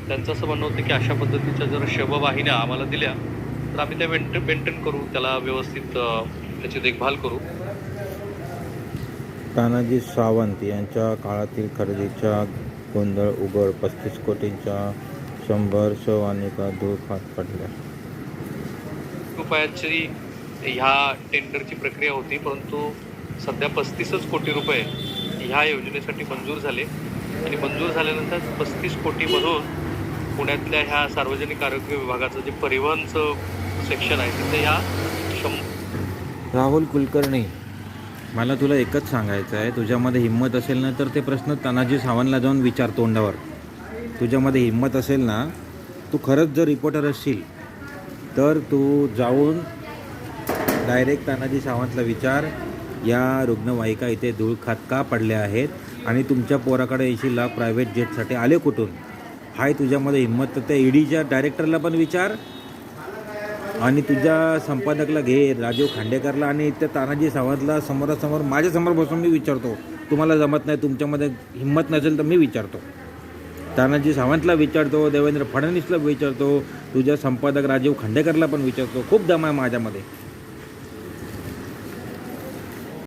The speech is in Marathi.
त्यांचं असं म्हणणं होतं की अशा पद्धतीच्या जर शववाहिन्या आम्हाला दिल्या तर आम्ही त्या मेंटेन करू, त्याला व्यवस्थित त्याची देखभाल करू. तानाजी सावंत यांच्या काळातील खरेदीचा गोंधळ उघड, 35 कोटींच्या 100 शववाहिका धूळ खात पडल्या. रुपयाची ह्या टेंडरची प्रक्रिया होती, परंतु सध्या 35 कोटी रुपये ह्या योजनेसाठी मंजूर झाले आणि मंजूर झाल्यानंतर 35 कोटीमधून पुण्यातल्या ह्या सार्वजनिक आरोग्य विभागाचं जे परिवहनचं सेक्शन आहे तिथे ह्या राहुल कुलकर्णी, मला तुला एकच सांगायचं आहे, तुझ्यामध्ये हिंमत असेल ना तर ते प्रश्न तानाजी सावंतला जाऊन विचार तोंडावर. तुझ्यामध्ये हिंमत असेल ना, तू खरंच जर रिपोर्टर असशील तर तू जाऊन डायरेक्ट तानाजी सावंतला विचार, या रुग्णवाहिका इथे धूळ खात का पडल्या आहेत आणि तुमच्या पोराकडे 80 लाख प्रायव्हेट जेटसाठी आले कुठून. हाय तुझ्यामध्ये हिंमत तर त्या ईडीच्या डायरेक्टरला पण विचार आणि तुझ्या संपादकला घे, राजीव खांडेकरला, आणि त्या तानाजी सावंतला समोरासमोर माझ्यासमोर बसून मी विचारतो. तुम्हाला जमत नाही, तुमच्यामध्ये हिंमत नसेल तर मी विचारतो. तानाजी सावंतला विचारतो, देवेंद्र फडणवीसला विचारतो, तुझ्या संपादक राजीव खांडेकरला पण विचारतो. खूप दम आहे माझ्यामध्ये.